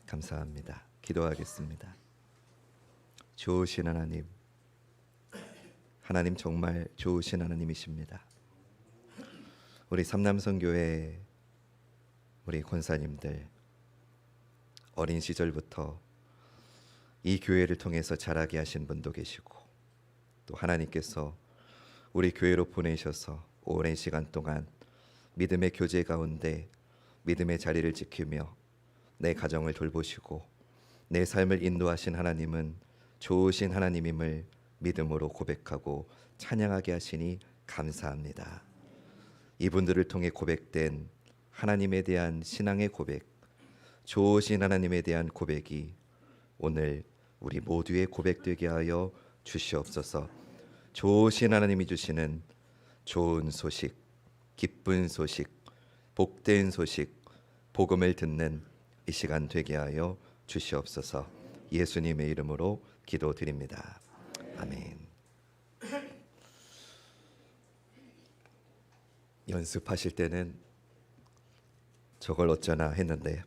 감사합니다. 기도하겠습니다. 좋으신 하나님, 하나님 정말 좋으신 하나님이십니다. 우리 삼남선교회 우리 권사님들 어린 시절부터 이 교회를 통해서 자라게 하신 분도 계시고, 또 하나님께서 우리 교회로 보내셔서 오랜 시간 동안 믿음의 교제 가운데 믿음의 자리를 지키며 내 가정을 돌보시고 내 삶을 인도하신 하나님은 좋으신 하나님임을 믿음으로 고백하고 찬양하게 하시니 감사합니다. 이분들을 통해 고백된 하나님에 대한 신앙의 고백, 좋으신 하나님에 대한 고백이 오늘 우리 모두의 고백되게 하여 주시옵소서. 좋으신 하나님이 주시는 좋은 소식, 기쁜 소식, 복된 소식, 복음을 듣는 이 시간 되게 하여 주시옵소서. 예수님의 이름으로 기도드립니다. 아멘. 연습하실 때는 저걸 어쩌나 했는데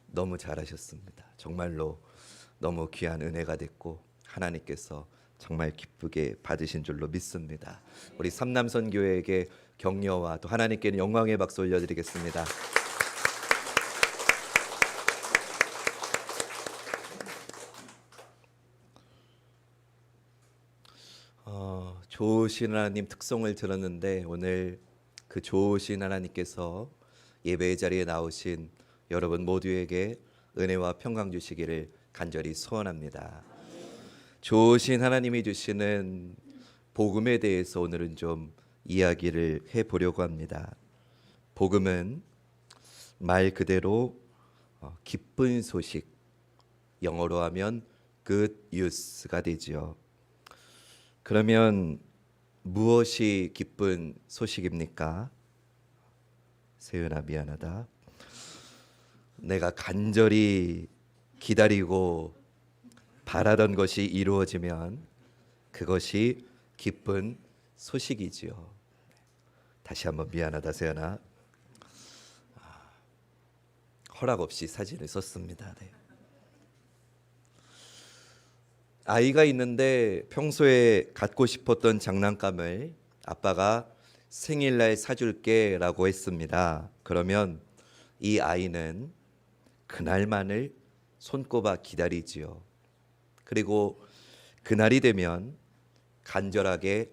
너무 잘하셨습니다. 정말로 너무 귀한 은혜가 됐고 하나님께서 정말 기쁘게 받으신 줄로 믿습니다. 우리 삼남선교회에게 격려와 또 하나님께는 영광의 박수 올려드리겠습니다. 좋으신 하나님 특성을 들었는데 오늘 그 좋으신 하나님께서 예배의 자리에 나오신 여러분 모두에게 은혜와 평강 주시기를 간절히 소원합니다. 좋으신 하나님이 주시는 복음에 대해서 오늘은 좀 이야기를 해보려고 합니다. 복음은 말 그대로 기쁜 소식, 영어로 하면 good news가 되지요. 그러면 무엇이 기쁜 소식입니까? 세윤아 미안하다. 내가 간절히 기다리고 바라던 것이 이루어지면 그것이 기쁜 소식이지요. 다시 한번 미안하다 세연아. 허락 없이 사진을 썼습니다. 네. 아이가 있는데 평소에 갖고 싶었던 장난감을 아빠가 생일날 사줄게 라고 했습니다. 그러면 이 아이는 그날만을 손꼽아 기다리지요. 그리고 그날이 되면 간절하게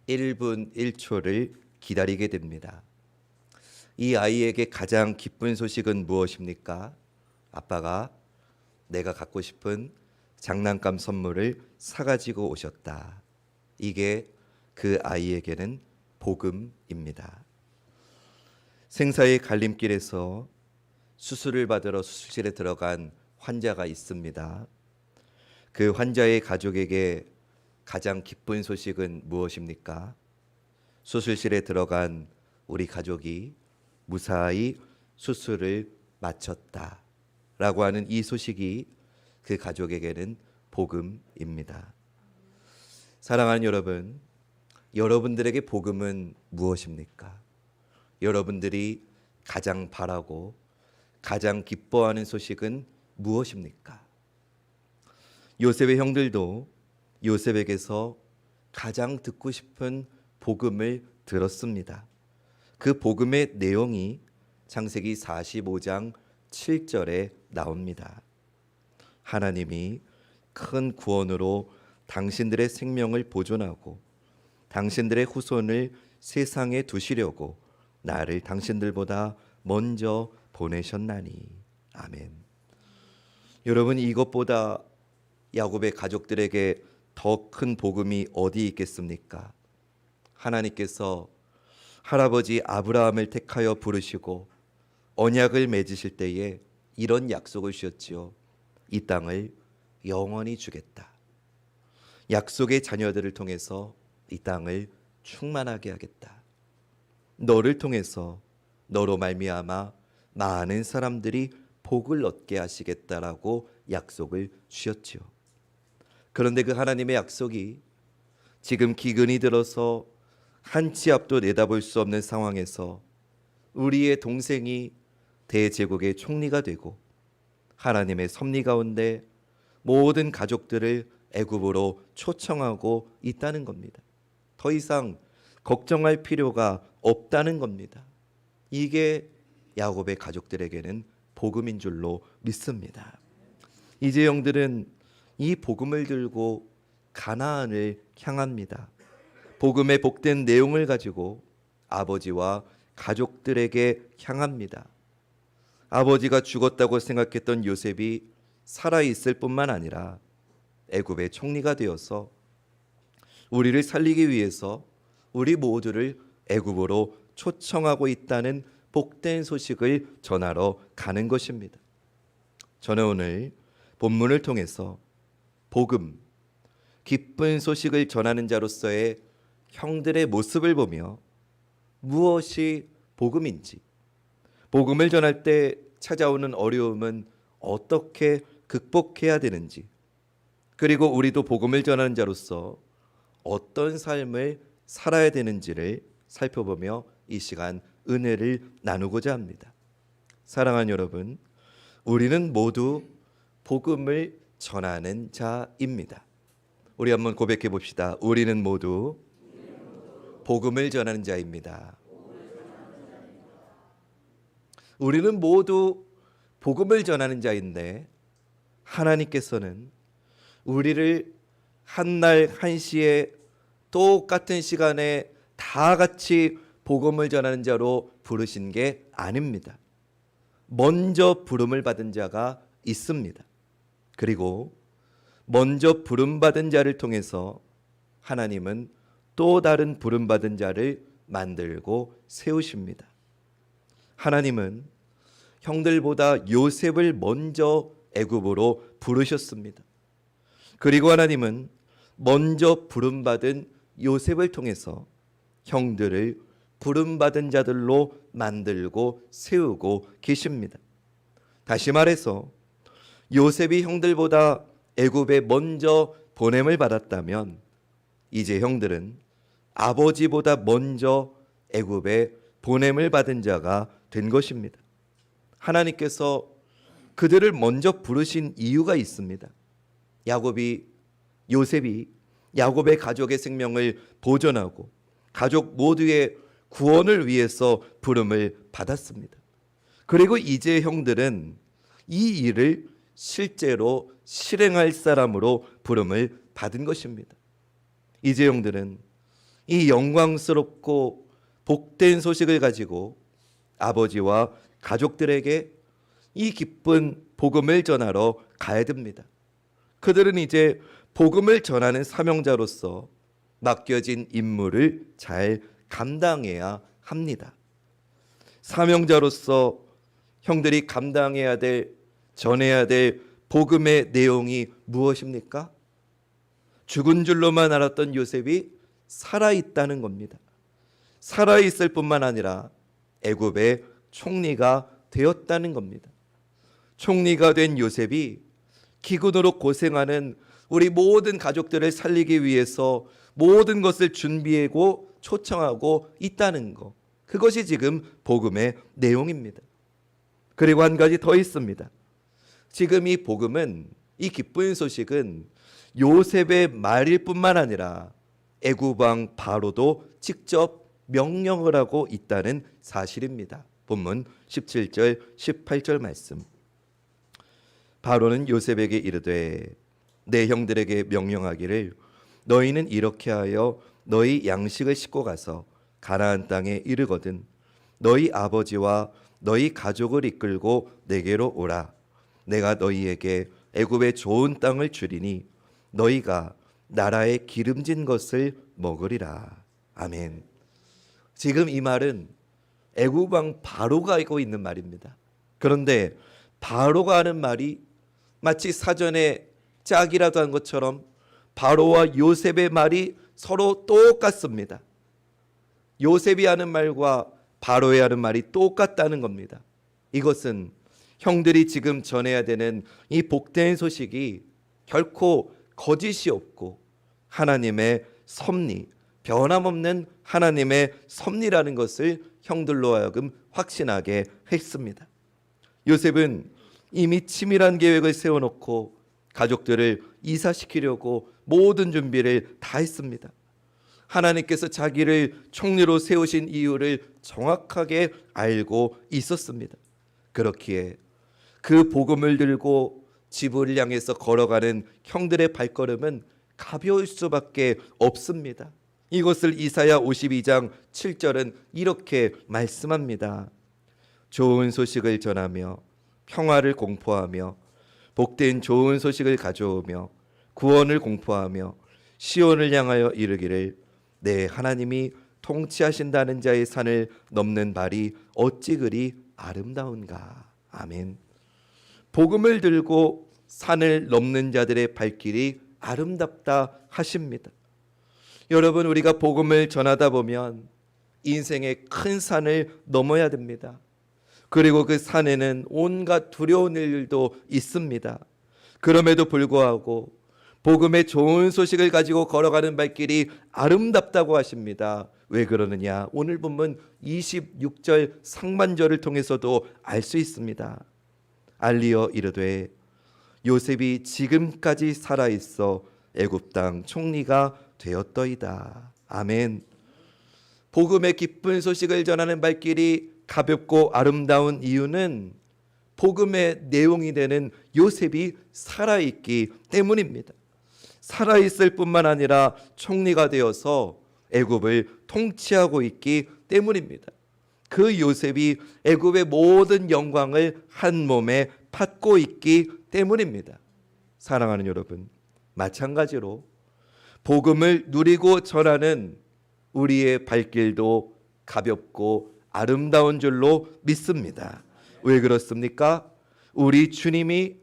1분 1초를 기다리게 됩니다. 이 아이에게 가장 기쁜 소식은 무엇입니까? 아빠가 내가 갖고 싶은 장난감 선물을 사가지고 오셨다. 이게 그 아이에게는 복음입니다. 생사의 갈림길에서 수술을 받으러 수술실에 들어간 환자가 있습니다. 그 환자의 가족에게 가장 기쁜 소식은 무엇입니까? 수술실에 들어간 우리 가족이 무사히 수술을 마쳤다 라고 하는 이 소식이 그 가족에게는 복음입니다. 사랑하는 여러분, 여러분들에게 복음은 무엇입니까? 여러분들이 가장 바라고 가장 기뻐하는 소식은 무엇입니까? 요셉의 형들도 요셉에게서 가장 듣고 싶은 복음을 들었습니다. 그 복음의 내용이 창세기 45장 7절에 나옵니다. 하나님이 큰 구원으로 당신들의 생명을 보존하고 당신들의 후손을 세상에 두시려고 나를 당신들보다 먼저 보내셨나니. 아멘. 여러분, 이것보다 야곱의 가족들에게 더 큰 복음이 어디 있겠습니까? 하나님께서 할아버지 아브라함을 택하여 부르시고 언약을 맺으실 때에 이런 약속을 주셨지요. 이 땅을 영원히 주겠다. 약속의 자녀들을 통해서 이 땅을 충만하게 하겠다. 너를 통해서 너로 말미암아 많은 사람들이 복을 얻게 하시겠다라고 약속을 주셨지요. 그런데 그 하나님의 약속이 지금 기근이 들어서 한 치 앞도 내다볼 수 없는 상황에서 우리의 동생이 대제국의 총리가 되고 하나님의 섭리 가운데 모든 가족들을 애굽으로 초청하고 있다는 겁니다. 더 이상 걱정할 필요가 없다는 겁니다. 이게 야곱의 가족들에게는 복음인 줄로 믿습니다. 이제 형들은 이 복음을 들고 가나안을 향합니다. 복음의 복된 내용을 가지고 아버지와 가족들에게 향합니다. 아버지가 죽었다고 생각했던 요셉이 살아있을 뿐만 아니라 애굽의 총리가 되어서 우리를 살리기 위해서 우리 모두를 애굽으로 초청하고 있다는 복된 소식을 전하러 가는 것입니다. 저는 오늘 본문을 통해서 복음, 기쁜 소식을 전하는 자로서의 형들의 모습을 보며 무엇이 복음인지, 복음을 전할 때 찾아오는 어려움은 어떻게 극복해야 되는지, 그리고 우리도 복음을 전하는 자로서 어떤 삶을 살아야 되는지를 살펴보며 이 시간 은혜를 나누고자 합니다. 사랑하는 여러분, 우리는 모두 복음을 전하는 자입니다. 우리 한번 고백해 봅시다. 우리는 모두 복음을 전하는 자입니다. 우리는 모두 복음을 전하는 자인데 하나님께서는 우리를 한날 한시에 똑같은 시간에 다 같이 복음을 전하는 자로 부르신 게 아닙니다. 먼저 부름을 받은 자가 있습니다. 그리고 먼저 부름받은 자를 통해서 하나님은 또 다른 부름받은 자를 만들고 세우십니다. 하나님은 형들보다 요셉을 먼저 애굽으로 부르셨습니다. 그리고 하나님은 먼저 부름받은 요셉을 통해서 형들을 부름받은 자들로 만들고 세우고 계십니다. 다시 말해서 요셉이 형들보다 애굽에 먼저 보냄을 받았다면 이제 형들은 아버지보다 먼저 애굽에 보냄을 받은 자가 된 것입니다. 하나님께서 그들을 먼저 부르신 이유가 있습니다. 요셉이 야곱의 가족의 생명을 보존하고 가족 모두의 구원을 위해서 부름을 받았습니다. 그리고 이제 형들은 이 일을 실제로 실행할 사람으로 부름을 받은 것입니다. 이제 형들은 이 영광스럽고 복된 소식을 가지고 아버지와 가족들에게 이 기쁜 복음을 전하러 가야 됩니다. 그들은 이제 복음을 전하는 사명자로서 맡겨진 임무를 잘 감당해야 합니다. 사명자로서 형들이 감당해야 될, 전해야 될 복음의 내용이 무엇입니까? 죽은 줄로만 알았던 요셉이 살아있다는 겁니다. 살아있을 뿐만 아니라 애굽의 총리가 되었다는 겁니다. 총리가 된 요셉이 기근으로 고생하는 우리 모든 가족들을 살리기 위해서 모든 것을 준비하고 초청하고 있다는 것, 그것이 지금 복음의 내용입니다. 그리고 한 가지 더 있습니다. 지금 이 복음은, 이 기쁜 소식은 요셉의 말일 뿐만 아니라 애굽 왕 바로도 직접 명령을 하고 있다는 사실입니다. 본문 17절 18절 말씀. 바로는 요셉에게 이르되 내 형들에게 명령하기를 너희는 이렇게 하여 너희 양식을 싣고 가서 가나안 땅에 이르거든 너희 아버지와 너희 가족을 이끌고 내게로 오라. 내가 너희에게 애굽의 좋은 땅을 주리니 너희가 나라의 기름진 것을 먹으리라. 아멘. 지금 이 말은 애굽 왕 바로가 하고 있는 말입니다. 그런데 바로가 하는 말이 마치 사전에 짝이라도 한 것처럼 바로와 요셉의 말이 서로 똑같습니다. 요셉이 하는 말과 바로의 하는 말이 똑같다는 겁니다. 이것은 형들이 지금 전해야 되는 이 복된 소식이 결코 거짓이 없고 하나님의 섭리, 변함없는 하나님의 섭리라는 것을 형들로 하여금 확신하게 했습니다. 요셉은 이미 치밀한 계획을 세워놓고 가족들을 이사시키려고 모든 준비를 다 했습니다. 하나님께서 자기를 총리로 세우신 이유를 정확하게 알고 있었습니다. 그렇기에 그 복음을 들고 집을 향해서 걸어가는 형들의 발걸음은 가벼울 수밖에 없습니다. 이것을 이사야 52장 7절은 이렇게 말씀합니다. 좋은 소식을 전하며 평화를 공포하며 복된 좋은 소식을 가져오며 구원을 공포하며 시온을 향하여 이르기를 내 하나님이 통치하신다는 자의 산을 넘는 발이 어찌 그리 아름다운가. 아멘. 복음을 들고 산을 넘는 자들의 발길이 아름답다 하십니다. 여러분, 우리가 복음을 전하다 보면 인생의 큰 산을 넘어야 됩니다. 그리고 그 산에는 온갖 두려운 일도 있습니다. 그럼에도 불구하고 복음의 좋은 소식을 가지고 걸어가는 발길이 아름답다고 하십니다. 왜 그러느냐? 오늘 본문 26절 상반절을 통해서도 알 수 있습니다. 알리어 이르되 요셉이 지금까지 살아있어 애굽 땅 총리가 되었더이다. 아멘. 복음의 기쁜 소식을 전하는 발길이 가볍고 아름다운 이유는 복음의 내용이 되는 요셉이 살아있기 때문입니다. 살아있을 뿐만 아니라 총리가 되어서 애굽을 통치하고 있기 때문입니다. 그 요셉이 애굽의 모든 영광을 한 몸에 받고 있기 때문입니다. 사랑하는 여러분, 마찬가지로 복음을 누리고 전하는 우리의 발길도 가볍고 아름다운 줄로 믿습니다. 왜 그렇습니까? 우리 주님이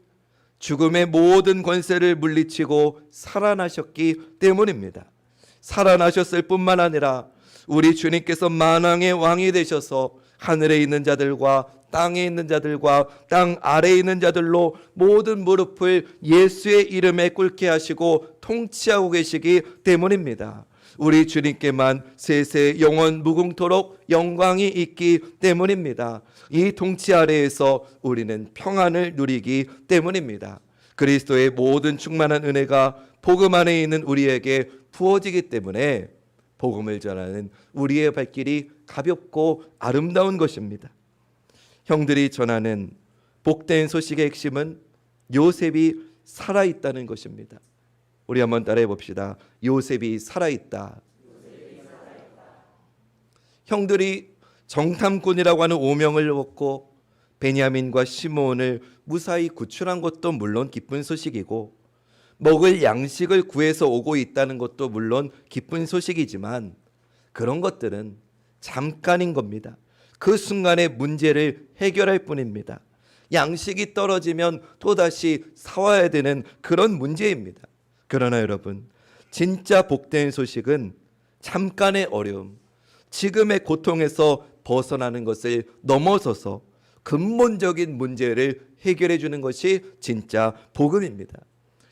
죽음의 모든 권세를 물리치고 살아나셨기 때문입니다. 살아나셨을 뿐만 아니라 우리 주님께서 만왕의 왕이 되셔서 하늘에 있는 자들과 땅에 있는 자들과 땅 아래에 있는 자들로 모든 무릎을 예수의 이름에 꿇게 하시고 통치하고 계시기 때문입니다. 우리 주님께만 세세 영원 무궁토록 영광이 있기 때문입니다. 이 통치 아래에서 우리는 평안을 누리기 때문입니다. 그리스도의 모든 충만한 은혜가 복음 안에 있는 우리에게 부어지기 때문에 복음을 전하는 우리의 발길이 가볍고 아름다운 것입니다. 형들이 전하는 복된 소식의 핵심은 요셉이 살아있다는 것입니다. 우리 한번 따라해 봅시다. 요셉이 살아있다. 형들이 정탐꾼이라고 하는 오명을 얻고 베냐민과 시므온을 무사히 구출한 것도 물론 기쁜 소식이고 먹을 양식을 구해서 오고 있다는 것도 물론 기쁜 소식이지만 그런 것들은 잠깐인 겁니다. 그 순간의 문제를 해결할 뿐입니다. 양식이 떨어지면 또다시 사와야 되는 그런 문제입니다. 그러나 여러분, 진짜 복된 소식은 잠깐의 어려움, 지금의 고통에서 벗어나는 것을 넘어서서 근본적인 문제를 해결해 주는 것이 진짜 복음입니다.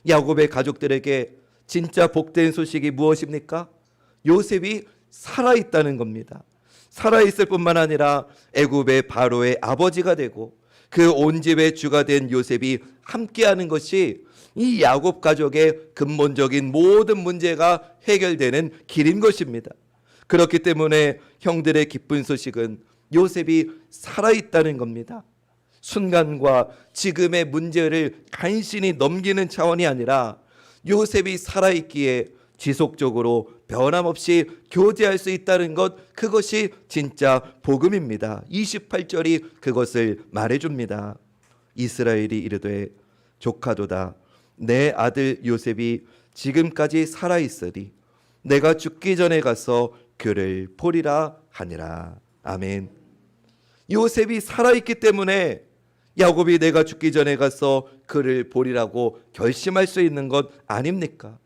야곱의 가족들에게 진짜 복된 소식이 무엇입니까? 요셉이 살아있다는 겁니다. 살아있을 뿐만 아니라 애굽의 바로의 아버지가 되고 그 온 집의 주가 된 요셉이 함께하는 것이 이 야곱 가족의 근본적인 모든 문제가 해결되는 길인 것입니다. 그렇기 때문에 형들의 기쁜 소식은 요셉이 살아있다는 겁니다. 순간과 지금의 문제를 간신히 넘기는 차원이 아니라 요셉이 살아있기에 지속적으로 변함없이 교제할 수 있다는 것, 그것이 진짜 복음입니다. 28절이 그것을 말해줍니다. 이스라엘이 이르되 조카도다 내 아들 요셉이 지금까지 살아있으리 내가 죽기 전에 가서 그를 보리라 하니라. 아멘. 요셉이 살아있기 때문에 야곱이 내가 죽기 전에 가서 그를 보리라고 결심할 수 있는 것 아닙니까?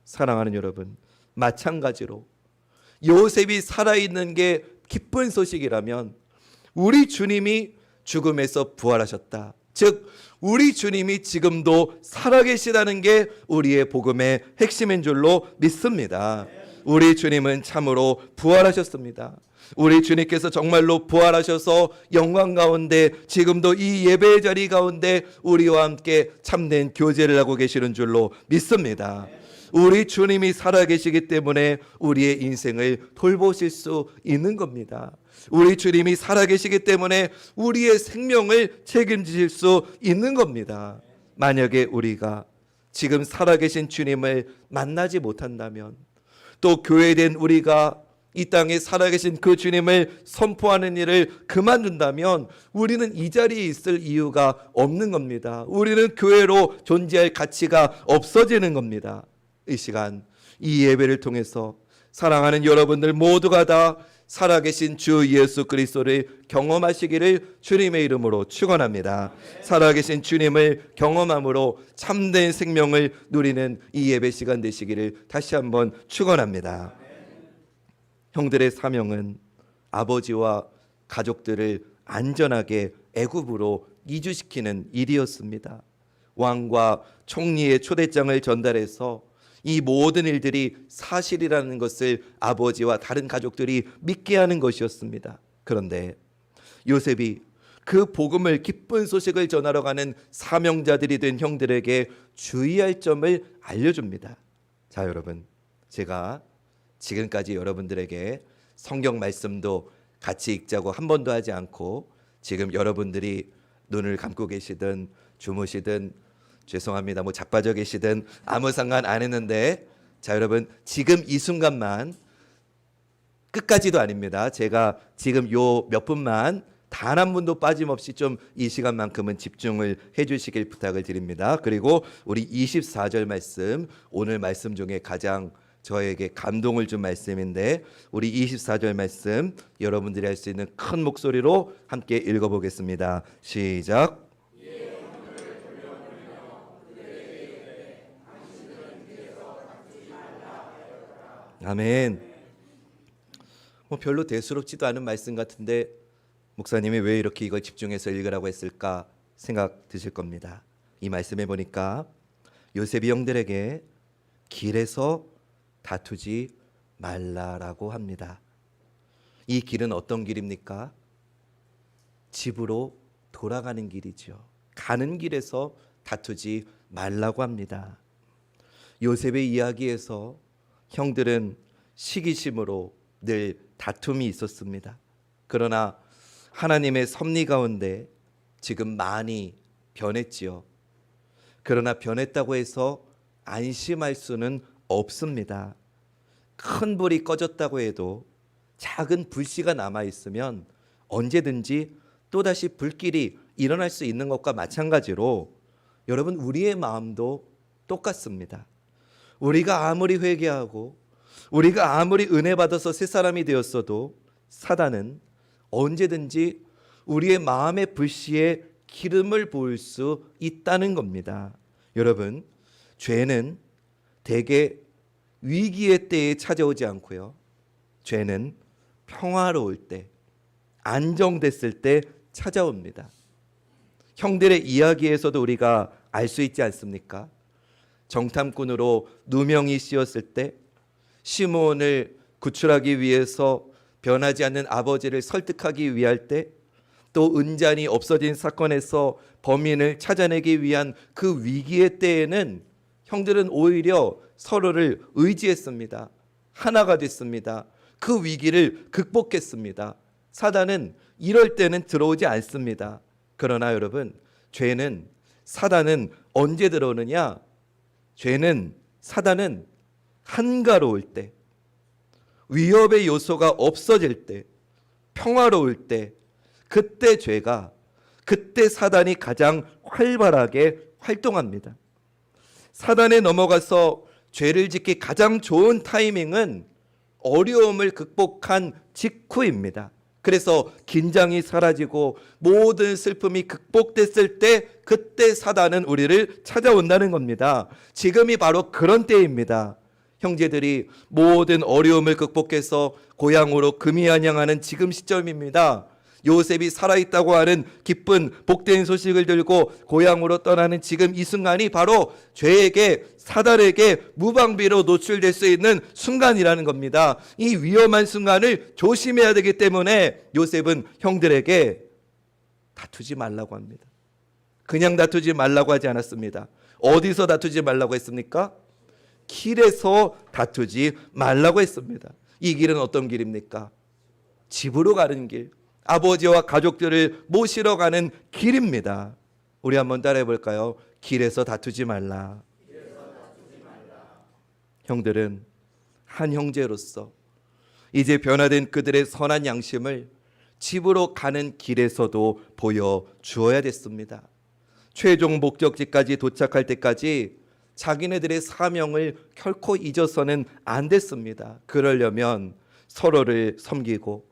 사랑하는 여러분, 마찬가지로 요셉이 살아있는 게 기쁜 소식이라면 우리 주님이 죽음에서 부활하셨다, 즉 우리 주님이 지금도 살아계시다는 게 우리의 복음의 핵심인 줄로 믿습니다. 우리 주님은 참으로 부활하셨습니다. 우리 주님께서 정말로 부활하셔서 영광 가운데 지금도 이 예배의 자리 가운데 우리와 함께 참된 교제를 하고 계시는 줄로 믿습니다. 우리 주님이 살아계시기 때문에 우리의 인생을 돌보실 수 있는 겁니다. 우리 주님이 살아계시기 때문에 우리의 생명을 책임지실 수 있는 겁니다. 만약에 우리가 지금 살아계신 주님을 만나지 못한다면, 또 교회된 우리가 이 땅에 살아계신 그 주님을 선포하는 일을 그만둔다면 우리는 이 자리에 있을 이유가 없는 겁니다. 우리는 교회로 존재할 가치가 없어지는 겁니다. 이 시간 이 예배를 통해서 사랑하는 여러분들 모두가 다 살아계신 주 예수 그리스도를 경험하시기를 주님의 이름으로 축원합니다. 살아계신 주님을 경험함으로 참된 생명을 누리는 이 예배 시간 되시기를 다시 한번 축원합니다. 형들의 사명은 아버지와 가족들을 안전하게 애굽으로 이주시키는 일이었습니다. 왕과 총리의 초대장을 전달해서 이 모든 일들이 사실이라는 것을 아버지와 다른 가족들이 믿게 하는 것이었습니다. 그런데 요셉이 그 복음을, 기쁜 소식을 전하러 가는 사명자들이 된 형들에게 주의할 점을 알려줍니다. 자, 여러분, 제가 지금까지 여러분들에게 성경 말씀도 같이 읽자고 한 번도 하지 않고 지금 여러분들이 눈을 감고 계시든 주무시든 죄송합니다, 자빠져 계시든 아무 상관 안 했는데, 자, 여러분, 지금 이 순간만, 끝까지도 아닙니다. 제가 지금 요 몇 분만 단 한 분도 빠짐없이 좀 이 시간만큼은 집중을 해주시길 부탁을 드립니다. 그리고 우리 24절 말씀, 오늘 말씀 중에 가장 저에게 감동을 준 말씀인데, 우리 24절 말씀 여러분들이 할 수 있는 큰 목소리로 함께 읽어보겠습니다. 시작. 아멘. 별로 대수롭지도 않은 말씀 같은데 목사님이 왜 이렇게 이걸 집중해서 읽으라고 했을까 생각 드실 겁니다. 이 말씀에 보니까 요셉이 형들에게 길에서 다투지 말라라고 합니다. 이 길은 어떤 길입니까? 집으로 돌아가는 길이죠. 가는 길에서 다투지 말라고 합니다. 요셉의 이야기에서 형들은 시기심으로 늘 다툼이 있었습니다. 그러나 하나님의 섭리 가운데 지금 많이 변했지요. 그러나 변했다고 해서 안심할 수는 없습니다. 큰 불이 꺼졌다고 해도 작은 불씨가 남아 있으면 언제든지 또다시 불길이 일어날 수 있는 것과 마찬가지로 여러분, 우리의 마음도 똑같습니다. 우리가 아무리 회개하고 우리가 아무리 은혜 받아서 새 사람이 되었어도 사단은 언제든지 우리의 마음의 불씨에 기름을 부을 수 있다는 겁니다. 여러분, 죄는 대개 위기의 때에 찾아오지 않고요, 죄는 평화로울 때, 안정됐을 때 찾아옵니다. 형들의 이야기에서도 우리가 알 수 있지 않습니까? 정탐꾼으로 누명이 씌었을 때 시므온을 구출하기 위해서 변하지 않는 아버지를 설득하기 위할 때, 또 은잔이 없어진 사건에서 범인을 찾아내기 위한 그 위기의 때에는 형들은 오히려 서로를 의지했습니다. 하나가 됐습니다. 그 위기를 극복했습니다. 사단은 이럴 때는 들어오지 않습니다. 그러나 여러분, 죄는, 사단은 언제 들어오느냐? 사단은 한가로울 때, 위협의 요소가 없어질 때, 평화로울 때, 그때 사단이 가장 활발하게 활동합니다. 사단에 넘어가서 죄를 짓기 가장 좋은 타이밍은 어려움을 극복한 직후입니다. 그래서 긴장이 사라지고 모든 슬픔이 극복됐을 때, 그때 사단은 우리를 찾아온다는 겁니다. 지금이 바로 그런 때입니다. 형제들이 모든 어려움을 극복해서 고향으로 금이 안양하는 지금 시점입니다. 요셉이 살아있다고 하는 기쁜 복된 소식을 들고 고향으로 떠나는 지금 이 순간이 바로 죄에게, 사단에게 무방비로 노출될 수 있는 순간이라는 겁니다. 이 위험한 순간을 조심해야 되기 때문에 요셉은 형들에게 다투지 말라고 합니다. 그냥 다투지 말라고 하지 않았습니다. 어디서 다투지 말라고 했습니까? 길에서 다투지 말라고 했습니다. 이 길은 어떤 길입니까? 집으로 가는 길, 아버지와 가족들을 모시러 가는 길입니다. 우리 한번 따라해 볼까요? 길에서 다투지 말라. 형들은 한 형제로서 이제 변화된 그들의 선한 양심을 집으로 가는 길에서도 보여주어야 됐습니다. 최종 목적지까지 도착할 때까지 자기네들의 사명을 결코 잊어서는 안 됐습니다. 그러려면 서로를 섬기고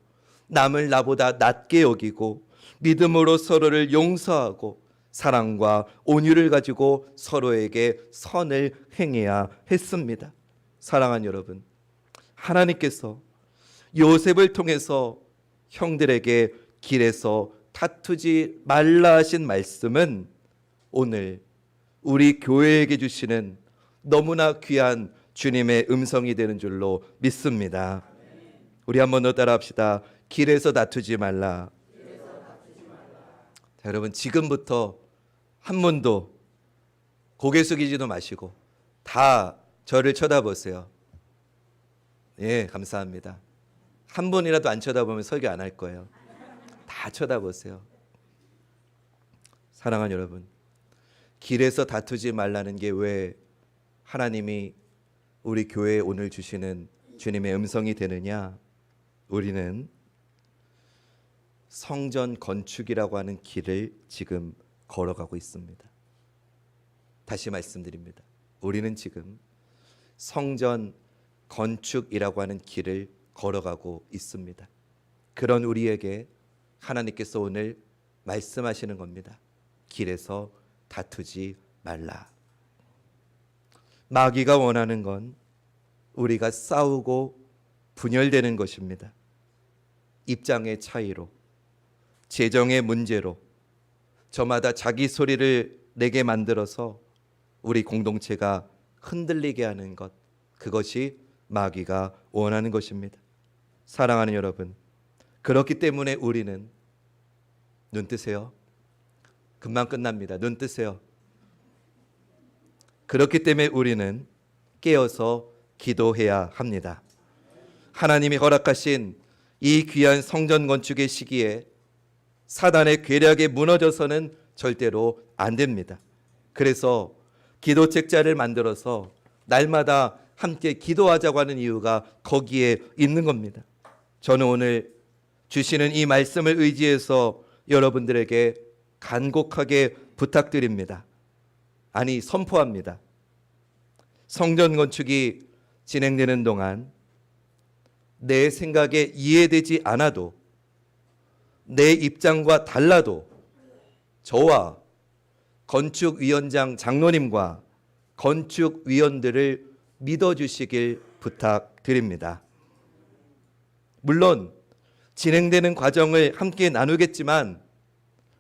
남을 나보다 낮게 여기고 믿음으로 서로를 용서하고 사랑과 온유를 가지고 서로에게 선을 행해야 했습니다. 사랑하는 여러분, 하나님께서 요셉을 통해서 형들에게 길에서 다투지 말라 하신 말씀은 오늘 우리 교회에게 주시는 너무나 귀한 주님의 음성이 되는 줄로 믿습니다. 우리 한번 더 따라합시다. 길에서 다투지 말라. 자, 여러분, 지금부터 한 분도 고개 숙이지도 마시고 다 저를 쳐다보세요. 예, 감사합니다. 한 분이라도 안 쳐다보면 설교 안 할 거예요. 다 쳐다보세요. 사랑하는 여러분, 길에서 다투지 말라는 게 왜 하나님이 우리 교회에 오늘 주시는 주님의 음성이 되느냐? 우리는 성전 건축이라고 하는 길을 지금 걸어가고 있습니다. 다시 말씀드립니다. 우리는 지금 성전 건축이라고 하는 길을 걸어가고 있습니다. 그런 우리에게 하나님께서 오늘 말씀하시는 겁니다. 길에서 다투지 말라. 마귀가 원하는 건 우리가 싸우고 분열되는 것입니다. 입장의 차이로, 재정의 문제로 저마다 자기 소리를 내게 만들어서 우리 공동체가 흔들리게 하는 것, 그것이 마귀가 원하는 것입니다. 사랑하는 여러분, 그렇기 때문에 우리는, 눈 뜨세요. 금방 끝납니다. 눈 뜨세요. 그렇기 때문에 우리는 깨어서 기도해야 합니다. 하나님이 허락하신 이 귀한 성전 건축의 시기에 사단의 괴력에 무너져서는 절대로 안 됩니다. 그래서 기도 책자를 만들어서 날마다 함께 기도하자고 하는 이유가 거기에 있는 겁니다. 저는 오늘 주시는 이 말씀을 의지해서 여러분들에게 간곡하게 부탁드립니다. 아니, 선포합니다. 성전 건축이 진행되는 동안 내 생각에 이해되지 않아도, 내 입장과 달라도 저와 건축위원장 장로님과 건축위원들을 믿어주시길 부탁드립니다. 물론 진행되는 과정을 함께 나누겠지만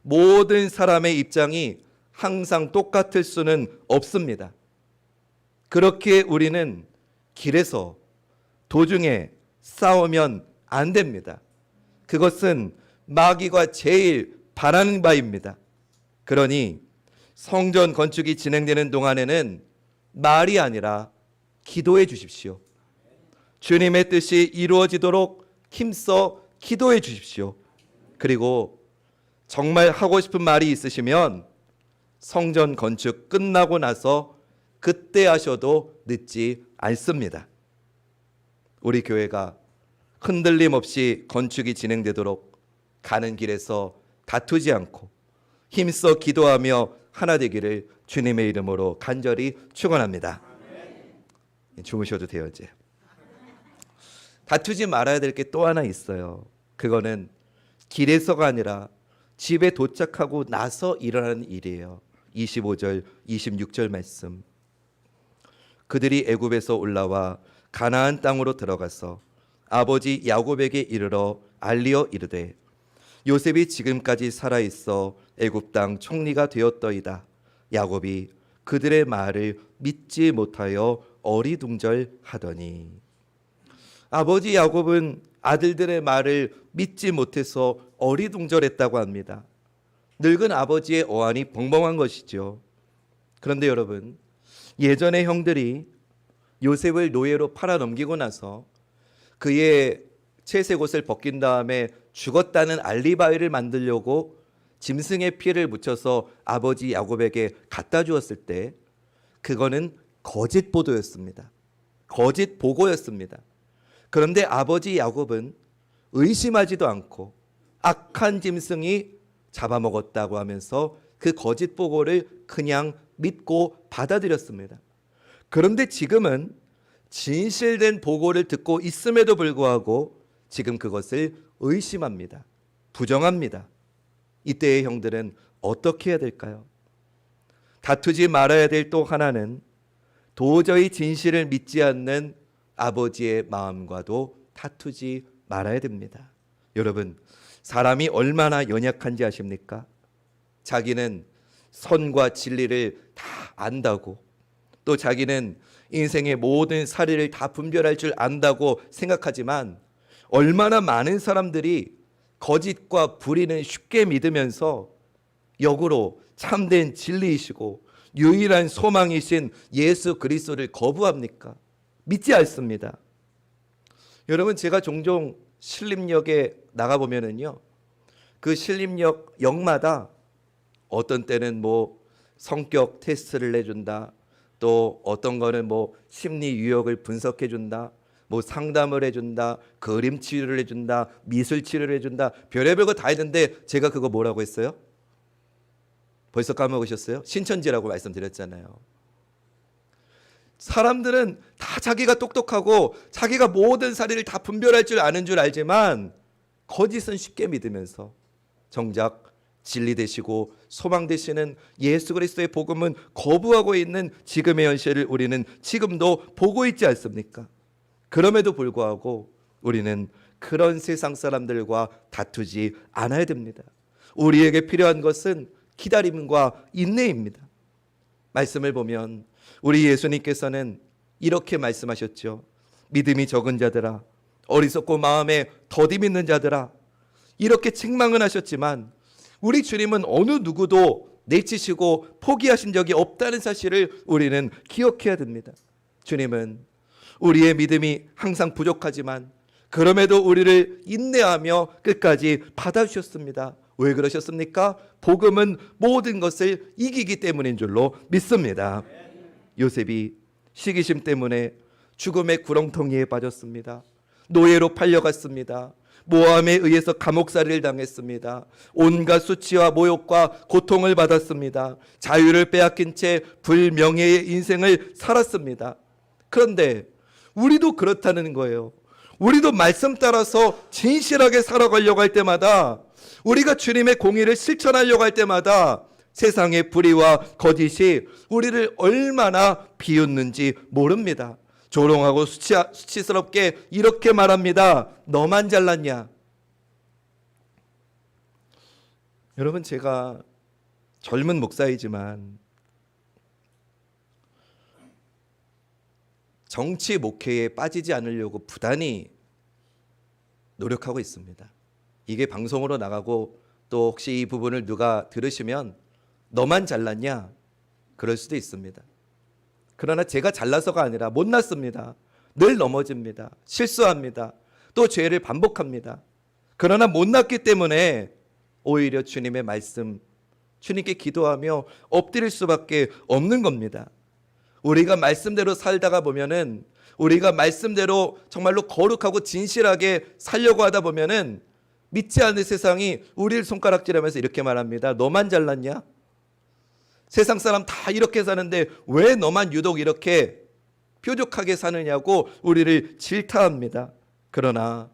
모든 사람의 입장이 항상 똑같을 수는 없습니다. 그렇게 우리는 길에서, 도중에 싸우면 안 됩니다. 그것은 마귀가 제일 바라는 바입니다. 그러니 성전 건축이 진행되는 동안에는 말이 아니라 기도해 주십시오. 주님의 뜻이 이루어지도록 힘써 기도해 주십시오. 그리고 정말 하고 싶은 말이 있으시면 성전 건축 끝나고 나서 그때 하셔도 늦지 않습니다. 우리 교회가 흔들림 없이 건축이 진행되도록 가는 길에서 다투지 않고 힘써 기도하며 하나 되기를 주님의 이름으로 간절히 축원합니다. 주무셔도 돼요. 이제 다투지 말아야 될 게 또 하나 있어요. 그거는 길에서가 아니라 집에 도착하고 나서 일어나는 일이에요. 25절, 26절 말씀. 그들이 애굽에서 올라와 가나안 땅으로 들어가서 아버지 야곱에게 이르러 알리어 이르되 요셉이 지금까지 살아있어 애굽 땅 총리가 되었더이다. 야곱이 그들의 말을 믿지 못하여 어리둥절하더니. 아버지 야곱은 아들들의 말을 믿지 못해서 어리둥절했다고 합니다. 늙은 아버지의 어안이 벙벙한 것이죠. 그런데 여러분, 예전에 형들이 요셉을 노예로 팔아넘기고 나서 그의 채색옷을 벗긴 다음에 죽었다는 알리바이를 만들려고 짐승의 피를 묻혀서 아버지 야곱에게 갖다 주었을 때 그거는 거짓 보도였습니다. 거짓 보고였습니다. 그런데 아버지 야곱은 의심하지도 않고 악한 짐승이 잡아먹었다고 하면서 그 거짓 보고를 그냥 믿고 받아들였습니다. 그런데 지금은 진실된 보고를 듣고 있음에도 불구하고 지금 그것을 의심합니다. 부정합니다. 이때의 형들은 어떻게 해야 될까요? 다투지 말아야 될 또 하나는 도저히 진실을 믿지 않는 아버지의 마음과도 다투지 말아야 됩니다. 여러분, 사람이 얼마나 연약한지 아십니까? 자기는 선과 진리를 다 안다고, 또 자기는 인생의 모든 사리를 다 분별할 줄 안다고 생각하지만 얼마나 많은 사람들이 거짓과 불의는 쉽게 믿으면서 역으로 참된 진리이시고 유일한 소망이신 예수 그리스도를 거부합니까? 믿지 않습니다. 여러분, 제가 종종 신림역에 나가보면은요, 그 신림역 역마다 어떤 때는 뭐 성격 테스트를 내준다, 또 어떤 거는 뭐 심리 유형을 분석해 준다, 뭐 상담을 해준다, 그림 치료를 해준다, 미술 치료를 해준다, 별의별 거 다 했는데 제가 그거 뭐라고 했어요? 벌써 까먹으셨어요? 신천지라고 말씀드렸잖아요. 사람들은 다 자기가 똑똑하고 자기가 모든 사리를 다 분별할 줄 아는 줄 알지만 거짓은 쉽게 믿으면서 정작 진리 되시고 소망 되시는 예수 그리스도의 복음은 거부하고 있는 지금의 현실을 우리는 지금도 보고 있지 않습니까? 그럼에도 불구하고 우리는 그런 세상 사람들과 다투지 않아야 됩니다. 우리에게 필요한 것은 기다림과 인내입니다. 말씀을 보면 우리 예수님께서는 이렇게 말씀하셨죠. 믿음이 적은 자들아, 어리석고 마음에 더디 있는 자들아, 이렇게 책망은 하셨지만 우리 주님은 어느 누구도 내치시고 포기하신 적이 없다는 사실을 우리는 기억해야 됩니다. 주님은 우리의 믿음이 항상 부족하지만 그럼에도 우리를 인내하며 끝까지 받아주셨습니다. 왜 그러셨습니까? 복음은 모든 것을 이기기 때문인 줄로 믿습니다. 요셉이 시기심 때문에 죽음의 구렁텅이에 빠졌습니다. 노예로 팔려갔습니다. 모함에 의해서 감옥살이를 당했습니다. 온갖 수치와 모욕과 고통을 받았습니다. 자유를 빼앗긴 채 불명예의 인생을 살았습니다. 그런데 우리도 그렇다는 거예요. 우리도 말씀 따라서 진실하게 살아가려고 할 때마다, 우리가 주님의 공의를 실천하려고 할 때마다 세상의 불의와 거짓이 우리를 얼마나 비웃는지 모릅니다. 조롱하고 수치스럽게 이렇게 말합니다. 너만 잘났냐? 여러분, 제가 젊은 목사이지만 정치 목회에 빠지지 않으려고 부단히 노력하고 있습니다. 이게 방송으로 나가고 또 혹시 이 부분을 누가 들으시면 너만 잘났냐? 그럴 수도 있습니다. 그러나 제가 잘나서가 아니라 못났습니다. 늘 넘어집니다. 실수합니다. 또 죄를 반복합니다. 그러나 못났기 때문에 오히려 주님의 말씀, 주님께 기도하며 엎드릴 수밖에 없는 겁니다. 우리가 말씀대로 살다가 보면은, 우리가 말씀대로 정말로 거룩하고 진실하게 살려고 하다 보면은 믿지 않는 세상이 우리를 손가락질하면서 이렇게 말합니다. 너만 잘났냐? 세상 사람 다 이렇게 사는데 왜 너만 유독 이렇게 뾰족하게 사느냐고 우리를 질타합니다. 그러나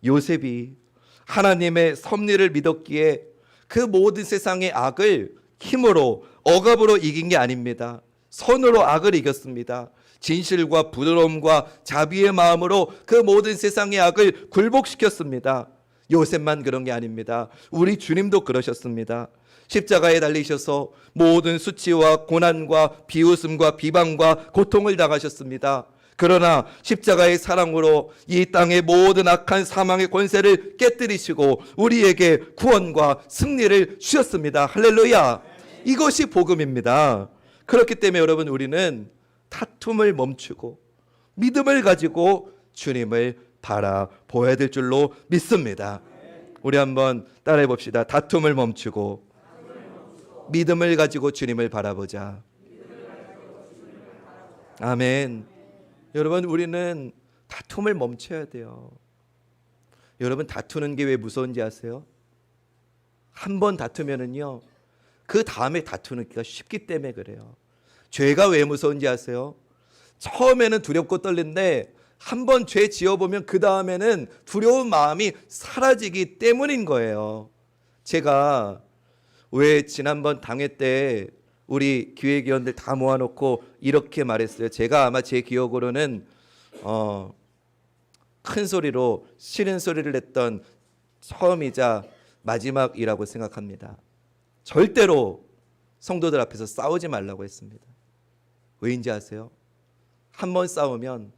요셉이 하나님의 섭리를 믿었기에 그 모든 세상의 악을 힘으로, 억압으로 이긴 게 아닙니다. 선으로 악을 이겼습니다. 진실과 부드러움과 자비의 마음으로 그 모든 세상의 악을 굴복시켰습니다. 요셉만 그런 게 아닙니다. 우리 주님도 그러셨습니다. 십자가에 달리셔서 모든 수치와 고난과 비웃음과 비방과 고통을 당하셨습니다. 그러나 십자가의 사랑으로 이 땅의 모든 악한 사망의 권세를 깨뜨리시고 우리에게 구원과 승리를 주셨습니다. 할렐루야. 이것이 복음입니다. 그렇기 때문에 여러분, 우리는 다툼을 멈추고 믿음을 가지고 주님을 바라보아야 될 줄로 믿습니다. 우리 한번 따라해 봅시다. 다툼을 멈추고 믿음을 가지고 주님을 바라보자. 아멘. 여러분, 우리는 다툼을 멈춰야 돼요. 여러분, 다투는 게 왜 무서운지 아세요? 한 번 다투면은요, 그 다음에 다투기가 쉽기 때문에 그래요. 죄가 왜 무서운지 아세요? 처음에는 두렵고 떨린데 한 번 죄 지어보면 그 다음에는 두려운 마음이 사라지기 때문인 거예요. 제가 왜 지난번 당회 때 우리 기획위원들 다 모아놓고 이렇게 말했어요. 제가 아마 제 기억으로는 큰 소리로 싫은 소리를 냈던 처음이자 마지막이라고 생각합니다. 절대로 성도들 앞에서 싸우지 말라고 했습니다. 왜인지 아세요? 한 번 싸우면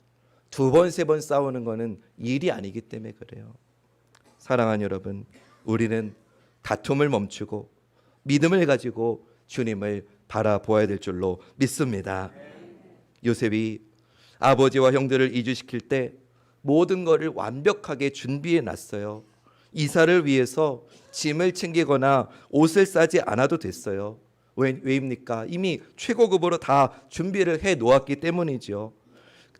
두 번, 세 번 싸우는 거는 일이 아니기 때문에 그래요. 사랑하는 여러분, 우리는 다툼을 멈추고 믿음을 가지고 주님을 바라보아야 될 줄로 믿습니다. 요셉이 아버지와 형들을 이주시킬 때 모든 것을 완벽하게 준비해 놨어요. 이사를 위해서 짐을 챙기거나 옷을 싸지 않아도 됐어요. 왜입니까? 이미 최고급으로 다 준비를 해 놓았기 때문이죠.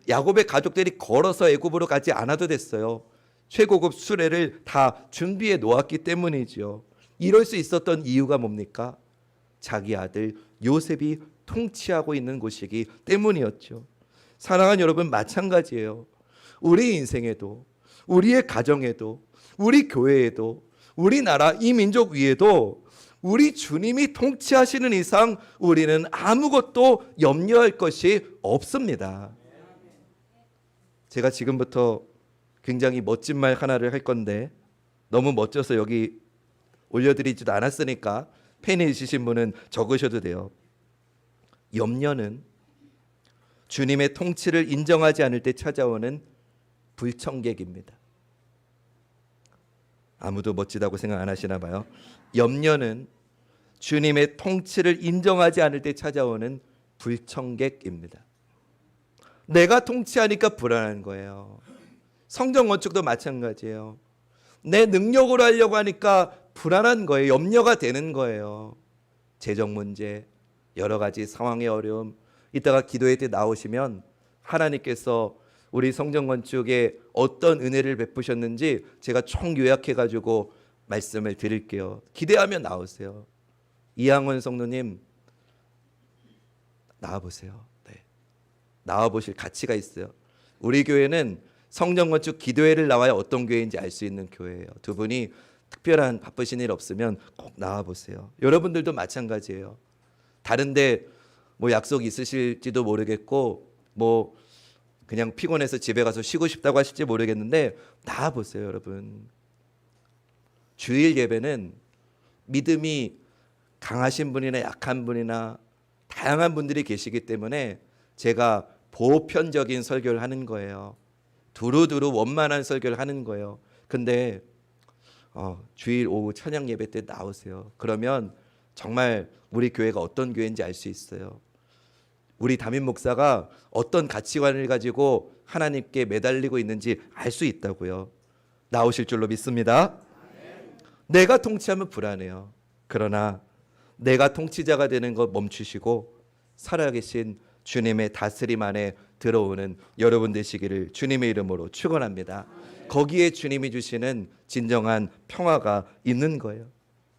야곱의 가족들이 걸어서 애굽으로 가지 않아도 됐어요. 최고급 수레를 다 준비해 놓았기 때문이죠. 이럴 수 있었던 이유가 뭡니까? 자기 아들 요셉이 통치하고 있는 곳이기 때문이었죠. 사랑하는 여러분, 마찬가지예요. 우리 인생에도, 우리의 가정에도, 우리 교회에도, 우리나라 이 민족 위에도 우리 주님이 통치하시는 이상 우리는 아무것도 염려할 것이 없습니다. 제가 지금부터 굉장히 멋진 말 하나를 할 건데 너무 멋져서 여기 올려드리지도 않았으니까 펜이 있으신 분은 적으셔도 돼요. 염려는 주님의 통치를 인정하지 않을 때 찾아오는 불청객입니다. 아무도 멋지다고 생각 안 하시나 봐요. 염려는 주님의 통치를 인정하지 않을 때 찾아오는 불청객입니다. 내가 통치하니까 불안한 거예요. 성전 건축도 마찬가지예요. 내 능력으로 하려고 하니까 불안한 거예요. 염려가 되는 거예요. 재정 문제, 여러 가지 상황의 어려움, 이따가 기도회 때 나오시면 하나님께서 우리 성전 건축에 어떤 은혜를 베푸셨는지 제가 총 요약해가지고 말씀을 드릴게요. 기대하면 나오세요. 이항원 성도님 나와보세요. 네. 나와보실 가치가 있어요. 우리 교회는 성전 건축 기도회를 나와야 어떤 교회인지 알 수 있는 교회예요. 두 분이 특별한 바쁘신 일 없으면 꼭 나와보세요. 여러분들도 마찬가지예요. 다른데 뭐 약속 있으실지도 모르겠고 뭐 그냥 피곤해서 집에 가서 쉬고 싶다고 하실지 모르겠는데 나와보세요. 여러분, 주일 예배는 믿음이 강하신 분이나 약한 분이나 다양한 분들이 계시기 때문에 제가 보편적인 설교를 하는 거예요. 두루두루 원만한 설교를 하는 거예요. 근데 주일 오후 찬양 예배 때 나오세요. 그러면 정말 우리 교회가 어떤 교회인지 알 수 있어요. 우리 담임 목사가 어떤 가치관을 가지고 하나님께 매달리고 있는지 알 수 있다고요. 나오실 줄로 믿습니다. 내가 통치하면 불안해요. 그러나 내가 통치자가 되는 것 멈추시고 살아계신 주님의 다스림 안에 들어오는 여러분 되시기를 주님의 이름으로 축원합니다. 거기에 주님이 주시는 진정한 평화가 있는 거예요.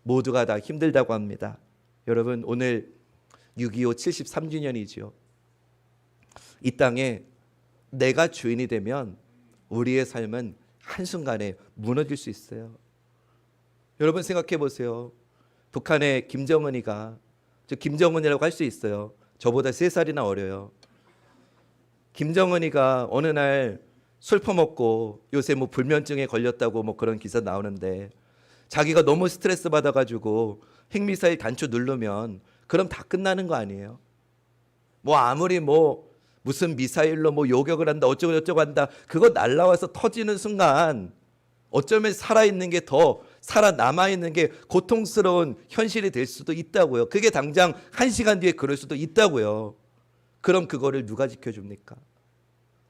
모두가 다 힘들다고 합니다. 여러분, 오늘 6.25 73주년이지요. 이 땅에 내가 주인이 되면 우리의 삶은 한순간에 무너질 수 있어요. 여러분 생각해 보세요. 북한의 김정은이가, 저 김정은이라고 할 수 있어요. 저보다 3살이나 어려요. 김정은이가 어느 날 술 퍼먹고 요새 뭐 불면증에 걸렸다고 뭐 그런 기사 나오는데 자기가 너무 스트레스 받아가지고 핵미사일 단추 누르면 그럼 다 끝나는 거 아니에요? 뭐 아무리 뭐 무슨 미사일로 뭐 요격을 한다 어쩌고 저쩌고 한다 그거 날라와서 터지는 순간 어쩌면 살아있는 게 더 살아남아 있는 게 고통스러운 현실이 될 수도 있다고요. 그게 당장 1시간 뒤에 그럴 수도 있다고요. 그럼 그거를 누가 지켜줍니까?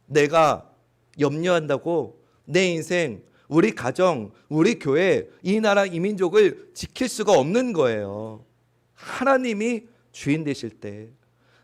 내가 염려한다고 내 인생, 우리 가정, 우리 교회, 이 나라, 이 민족을 지킬 수가 없는 거예요. 하나님이 주인 되실 때,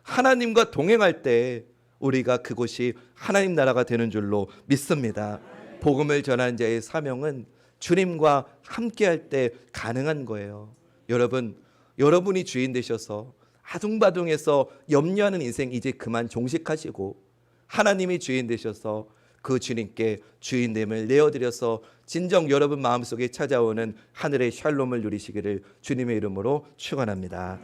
하나님과 동행할 때 우리가 그곳이 하나님 나라가 되는 줄로 믿습니다. 복음을 전하는 자의 사명은 주님과 함께할 때 가능한 거예요. 여러분, 여러분이 주인 되셔서 아둥바둥해서 염려하는 인생 이제 그만 종식하시고 하나님이 주인 되셔서 그 주님께 주인됨을 내어드려서 진정 여러분 마음속에 찾아오는 하늘의 샬롬을 누리시기를 주님의 이름으로 축원합니다.